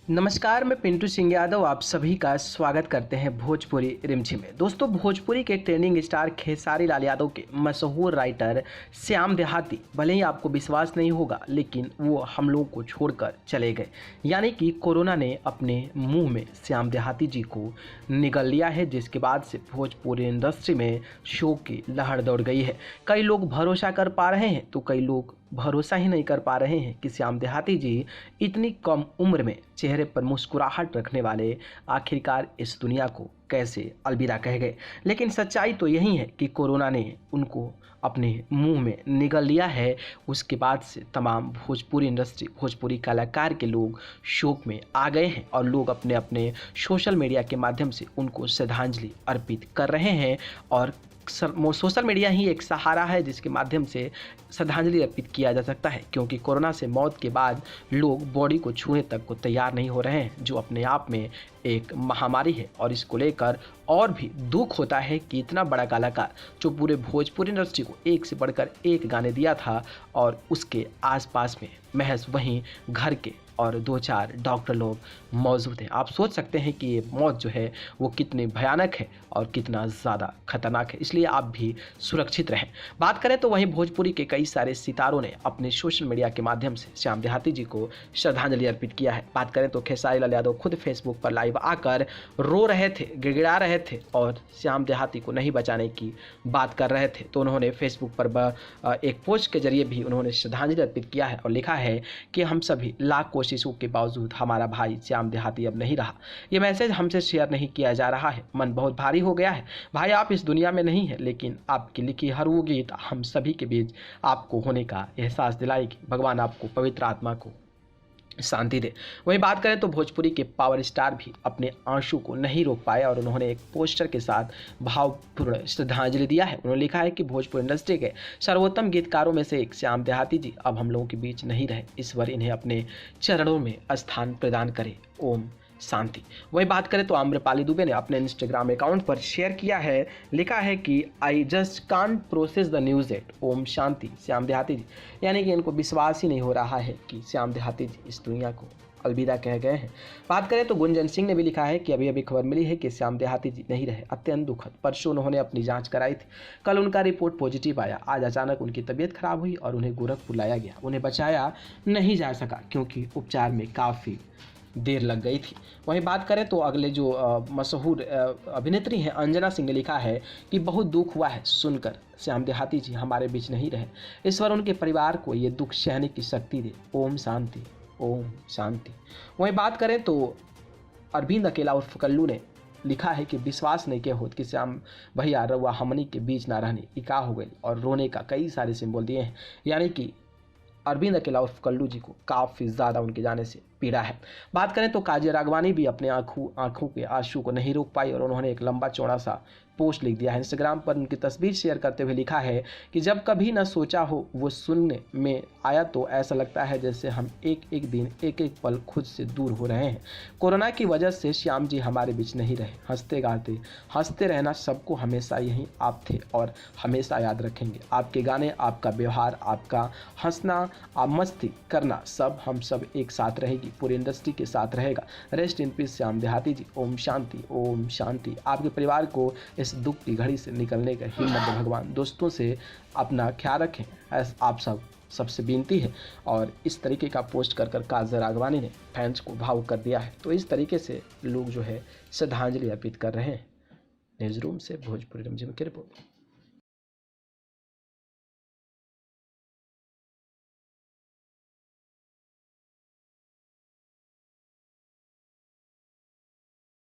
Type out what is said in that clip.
नमस्कार, मैं पिंटू सिंह यादव आप सभी का स्वागत करते हैं भोजपुरी रिमझिम में। दोस्तों, भोजपुरी के ट्रेंडिंग स्टार खेसारी लाल यादव के मशहूर राइटर श्याम देहाती, भले ही आपको विश्वास नहीं होगा, लेकिन वो हम लोगों को छोड़कर चले गए। यानी कि कोरोना ने अपने मुंह में श्याम देहाती जी को निगल लिया है, जिसके बाद से भोजपुरी इंडस्ट्री में शोक की लहर दौड़ गई है। कई लोग भरोसा कर पा रहे हैं तो कई लोग भरोसा ही नहीं कर पा रहे हैं कि श्याम देहाती जी इतनी कम उम्र में चेहरे पर मुस्कुराहट रखने वाले आखिरकार इस दुनिया को कैसे अलविदा कह गए। लेकिन सच्चाई तो यही है कि कोरोना ने उनको अपने मुंह में निगल लिया है। उसके बाद से तमाम भोजपुरी इंडस्ट्री, भोजपुरी कलाकार के लोग शोक में आ गए हैं और लोग अपने अपने सोशल मीडिया के माध्यम से उनको श्रद्धांजलि अर्पित कर रहे हैं। और सोशल मीडिया ही एक सहारा है जिसके माध्यम से श्रद्धांजलि अर्पित किया जा सकता है, क्योंकि कोरोना से मौत के बाद लोग बॉडी को छूने तक को तैयार नहीं हो रहे हैं, जो अपने आप में एक महामारी है। और इसको लेकर और भी दुख होता है कि इतना बड़ा कलाकार जो पूरे भोजपुरी इंडस्ट्री को एक से बढ़कर एक गाने दिया था और उसके आसपास में महज वहीं घर के और 2-4 डॉक्टर लोग मौजूद हैं। आप सोच सकते हैं कि ये मौत जो है वो कितनी भयानक है और कितना ज़्यादा खतरनाक है, इसलिए आप भी सुरक्षित रहें। बात करें तो वहीं भोजपुरी के कई सारे सितारों ने अपने सोशल मीडिया के माध्यम से श्याम देहाती जी को श्रद्धांजलि अर्पित किया है। बात करें तो खेसारी लाल यादव खुद फेसबुक पर लाइव आकर रो रहे थे, गिड़गिड़ा रहे थे और श्याम देहाती को नहीं बचाने की बात कर रहे थे। तो उन्होंने फेसबुक पर एक पोस्ट के जरिए भी उन्होंने श्रद्धांजलि अर्पित किया है और लिखा है कि हम सभी लाख कोशिशों के बावजूद हमारा भाई श्याम देहाती अब नहीं रहा। ये मैसेज हमसे शेयर नहीं किया जा रहा है, मन बहुत भारी हो गया है। भाई, आप इस दुनिया में नहीं है, लेकिन आपकी लिखी हर वो गीत हम सभी के बीच आपको होने का एहसास दिलाएगी। भगवान आपको पवित्र आत्मा को शांति दे। वहीं बात करें तो भोजपुरी के पावर स्टार भी अपने आंसू को नहीं रोक पाए और उन्होंने एक पोस्टर के साथ भावपूर्ण श्रद्धांजलि दिया है। उन्होंने लिखा है कि भोजपुरी इंडस्ट्री के सर्वोत्तम गीतकारों में से एक श्याम देहाती जी अब हम लोगों के बीच नहीं रहे। ईश्वर इन्हें अपने चरणों में स्थान प्रदान करे। ओम शांति। वही बात करें तो आम्रपाली दुबे ने अपने इंस्टाग्राम अकाउंट पर शेयर किया है, लिखा है कि I just can't process the news at. Om Shanti Shyam Dehati ji. यानी कि इनको विश्वास ही नहीं हो रहा है कि श्याम देहाती जी इस दुनिया को अलविदा कह गए हैं। बात करें तो गुंजन सिंह ने भी लिखा है कि अभी खबर मिली है कि श्याम देहाती जी नहीं रहे, अत्यंत दुखद। परसों उन्होंने अपनी जांच कराई थी, कल उनका रिपोर्ट पॉजिटिव आया। आज अचानक उनकी तबीयत खराब हुई और उन्हें गोरखपुर लाया गया। उन्हें बचाया नहीं जा सका क्योंकि उपचार में काफ़ी देर लग गई थी। वहीं बात करें तो अगले जो मशहूर अभिनेत्री हैं अंजना सिंह ने लिखा है कि बहुत दुख हुआ है सुनकर श्याम देहाती जी हमारे बीच नहीं रहे। ईश्वर उनके परिवार को ये दुख सहने की शक्ति दे। ओम शांति, ओम शांति। वहीं बात करें तो अरविंद अकेला उर्फ कल्लू ने लिखा है कि विश्वास नहीं के होत कि श्याम भैया रउआ हमनी के बीच ना रहने ई का हो गई, और रोने का कई सारे सिंबल दिए हैं। यानी कि अरविंद अकेला उर्फ कल्लू जी को काफ़ी ज़्यादा उनके जाने से पीड़ा है। बात करें तो काजल राघवानी भी अपने आंखों के आंसू को नहीं रोक पाई और उन्होंने एक लंबा चौड़ा सा पोस्ट लिख दिया है। इंस्टाग्राम पर उनकी तस्वीर शेयर करते हुए लिखा है कि जब कभी ना सोचा हो वो सुनने में आया तो ऐसा लगता है जैसे हम एक एक दिन एक एक पल खुद से दूर हो रहे हैं। कोरोना की वजह से श्याम जी हमारे बीच नहीं रहे। हंसते गाते हंसते रहना सबको हमेशा यही आप थे और हमेशा याद रखेंगे। आपके गाने, आपका व्यवहार, आपका हंसना, आप मस्ती करना, सब हम सब एक साथ रहेगी, पूरी इंडस्ट्री के साथ रहेगा। Rest in peace Shyam Dehati जी। ओम शांति, ओम शांति। आपके परिवार को इस दुख की घड़ी से निकलने का हिम्मत दे भगवान। दोस्तों से अपना ख्याल रखें, आप सबसे विनती है। और इस तरीके का पोस्ट कर काजल राघवानी ने फैंस को भावुक कर दिया है। तो इस तरीके से लोग जो है श्रद्धांजलि अर्पित कर रहे हैं। न्यूज़ रूम से भोजपुरी रिमझिम की रिपोर्ट।